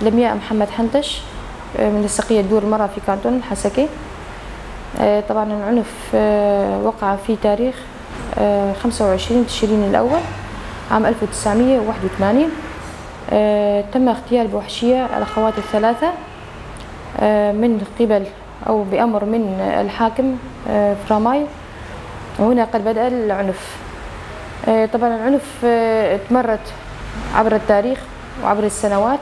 لمياء محمد حنتش، منسقية دور المرأة في كانتون الحسكي. طبعا العنف وقع في تاريخ 25 تشرين الأول عام 1981. تم اغتيال بوحشية الأخوات الثلاثة من قبل أو بأمر من الحاكم فراماي، وهنا قد بدأ العنف. طبعا العنف تمرد عبر التاريخ وعبر السنوات،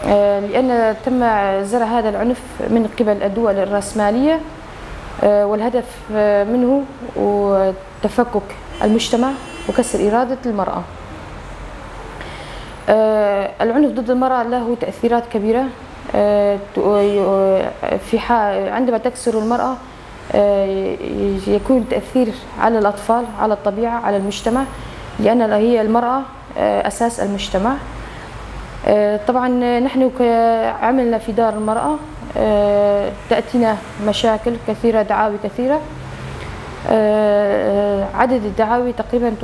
لأن تم زرع هذا العنف من قبل الدول الرأسمالية، والهدف منه تفكك المجتمع وكسر إرادة المرأة. العنف ضد المرأة له تأثيرات كبيرة. عندما تكسر المرأة يكون تأثير على الأطفال، على الطبيعة، على المجتمع، لأن هي المرأة أساس المجتمع. طبعا نحن كعملنا في دار المرأة تأتينا مشاكل كثيرة، دعاوي كثيرة. عدد الدعاوي تقريبا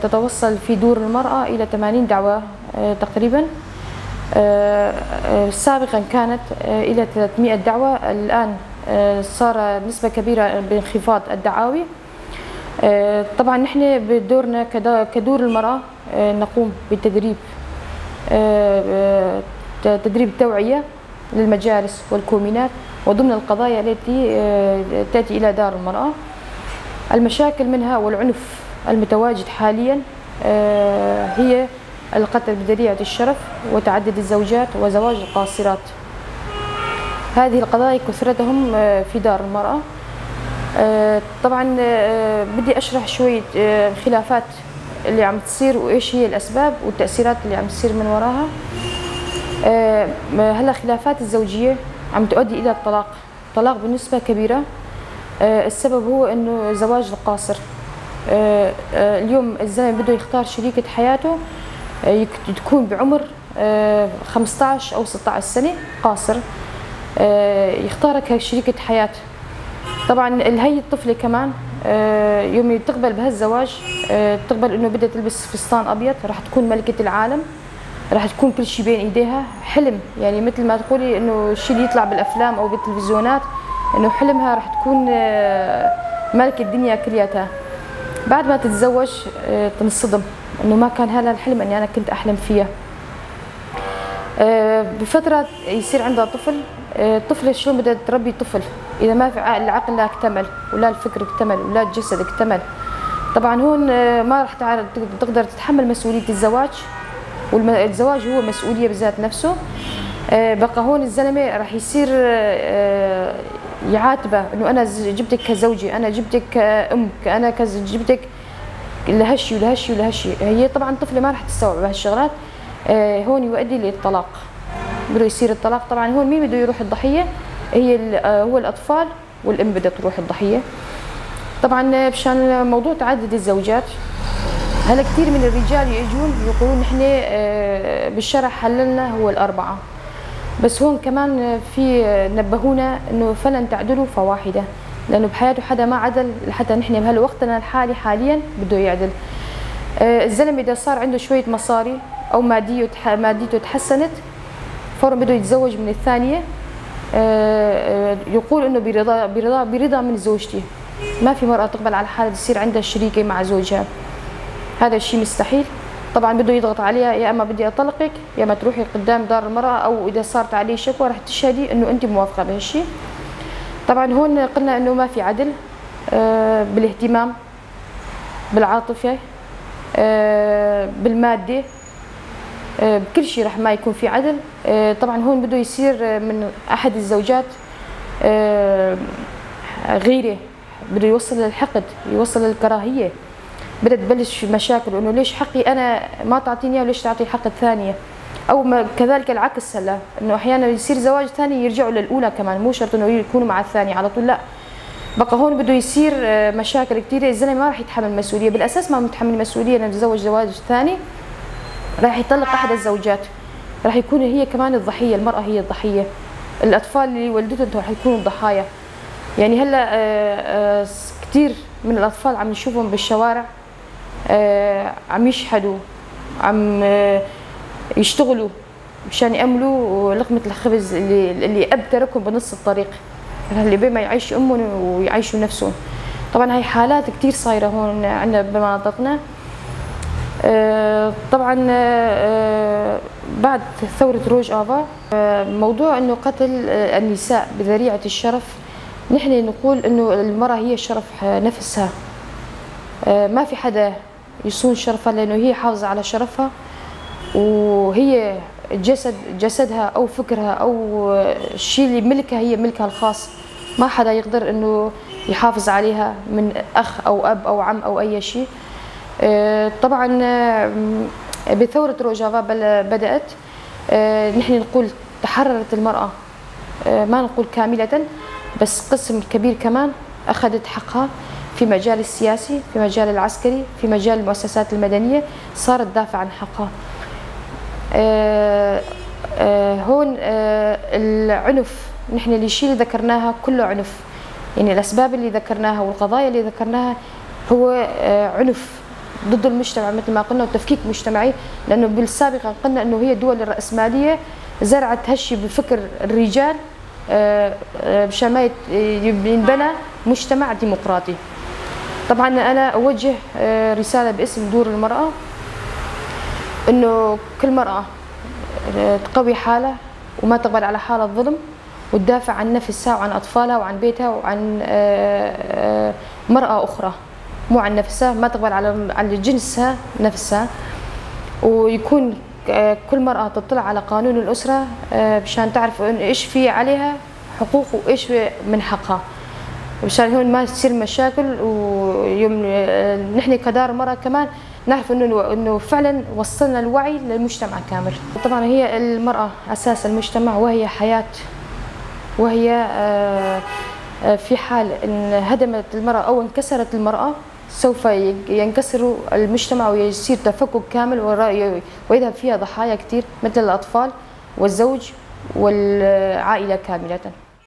تتوصل في دور المرأة إلى 80 دعوة تقريبا. سابقا كانت إلى 300 دعوة، الآن صار نسبة كبيرة بانخفاض الدعاوي. طبعا نحن بدورنا كدور المرأة نقوم بتدريب توعية للمجالس والكومينات وضمن القضايا التي تأتي إلى دار المرأة. المشاكل منها والعنف المتواجد حاليا هي القتل بذريعة الشرف وتعدد الزوجات وزواج القاصرات. هذه القضايا كثرتهم في دار المرأة. طبعا بدي أشرح شوية خلافات اللي عم تصير وإيش هي الأسباب والتأثيرات اللي عم تصير من وراها. هلا خلافات الزوجية عم تؤدي إلى الطلاق بنسبة كبيرة. السبب هو إنه زواج القاصر. اليوم الزلمة بده يختار شريكة حياته تكون بعمر 15 أو 16 سنة، قاصر، يختارها كشريكة حياة. طبعا هي الطفلة كمان يوم تقبل بهالزواج تقبل انه بدها تلبس فستان ابيض، راح تكون ملكة العالم، راح تكون كل شيء بين ايديها، حلم، يعني مثل ما تقولي انه الشيء اللي يطلع بالافلام او بالتلفزيونات، انه حلمها راح تكون ملكة الدنيا كلياتها. بعد ما تتزوج تنصدم انه ما كان هذا الحلم اني انا كنت احلم فيها. بفترة يصير عندها طفل. الطفلة شلون بدها تربي طفل إذا ما في العقل لا اكتمل ولا الفكر اكتمل ولا الجسد اكتمل؟ طبعا هون ما راح تقدر تتحمل مسؤولية الزواج، والزواج هو مسؤولية بذات نفسه. بقى هون الزلمة راح يصير يعاتبه انه انا جبتك كزوجي، انا جبتك كأم، انا جبتك لهالشيء ولهالشيء ولهالشيء. هي طبعا طفلة ما راح تستوعب هالشغلات. هون يؤدي للطلاق، بده يصير الطلاق. طبعا هون مين بده يروح الضحية؟ هو الأطفال والأم بدها تروح الضحية. طبعا مشان موضوع تعدد الزوجات، هلا كثير من الرجال يجون يقولون نحن بالشرع حللنا هو الأربعة، بس هون كمان في نبهونا انه فلن تعدلوا فواحدة، لأنه بحياته حدا ما عدل لحتى نحن بهالوقتنا الحالي حاليا بده يعدل. الزلمة إذا صار عنده شوية مصاري أو ماديته تحسنت فورا بده يتزوج من الثانية. يقول انه برضا من زوجتي. ما في مرأة تقبل على حالة تصير عندها شريكة مع زوجها، هذا الشيء مستحيل. طبعا بده يضغط عليها، يا اما بدي اطلقك يا اما تروحي قدام دار المرأة، او اذا صارت عليه شكوى رح تشهدي انه انت موافقة بهالشيء. طبعا هون قلنا انه ما في عدل بالاهتمام، بالعاطفة، بالمادة، بكل شيء رح ما يكون في عدل. طبعا هون بده يصير من احد الزوجات غيره، بده يوصل للحقد، يوصل للكراهيه، بدها تبلش مشاكل انه ليش حقي انا ما تعطيني وليش تعطي حق الثانيه، او كذلك العكس. هلا انه احيانا يصير زواج ثاني يرجعوا للاولى كمان، مو شرط انه يكونوا مع الثانيه على طول، لا. بقى هون بده يصير مشاكل كثيره. الزلمه ما راح يتحمل مسؤوليه، بالاساس ما متحمل مسؤوليه انه يتزوج زواج ثاني، راح يطلق احد الزوجات، راح يكون هي كمان الضحيه، المراه هي الضحيه، الاطفال اللي ولدتهم راح يكونوا الضحايا. يعني هلا كثير من الاطفال عم نشوفهم بالشوارع عم يشحدوا، عم يشتغلوا مشان يأملوا لقمة الخبز اللي أب تركهم بنص الطريق، اللي بما يعيش أمهم ويعيشوا نفسهم. طبعا هاي حالات كتير صايرة هون عندنا بمناطقنا. طبعا بعد ثورة روج آفا موضوع انه قتل النساء بذريعة الشرف، نحن نقول انه المرأة هي شرف نفسها، ما في حدا يصون شرفها لانه هي حافظة على شرفها، وهي جسدها او فكرها او الشيء اللي ملكها هي ملكها الخاص، ما حدا يقدر انه يحافظ عليها من اخ او اب او عم او اي شيء. طبعا بثورة روج آفا بدأت، نحن نقول تحررت المرأة، ما نقول كاملة بس قسم كبير كمان أخذت حقها في مجال السياسي، في مجال العسكري، في مجال المؤسسات المدنية، صارت تدافع عن حقها. هون العنف، نحن الشيء اللي ذكرناها كله عنف، يعني الأسباب اللي ذكرناها والقضايا اللي ذكرناها هو عنف ضد المجتمع مثل ما قلنا، وتفكيك مجتمعي، لانه بالسابق قلنا انه هي الدول الرأسمالية زرعت هالشيء بفكر الرجال مشان ما ينبنى مجتمع ديمقراطي. طبعا انا اوجه رسالة باسم دور المرأة، انه كل مرأة تقوي حالها وما تقبل على حالها الظلم، وتدافع عن نفسها وعن اطفالها وعن بيتها وعن مرأة اخرى، مو عن نفسها، ما تقبل على جنسها نفسها، ويكون كل مرأة تطلع على قانون الأسرة مشان تعرف إيش في عليها حقوق وإيش من حقها، مشان هون ما تصير مشاكل. ويوم نحن كدار مرأة كمان نعرف إنه فعلا وصلنا الوعي للمجتمع كامل. طبعا هي المرأة أساس المجتمع، وهي حياة، وهي في حال إن هدمت المرأة أو انكسرت المرأة سوف ينكسر المجتمع ويصير تفكك كامل، ويذهب فيها ضحايا كثير مثل الأطفال والزوج والعائلة كاملة.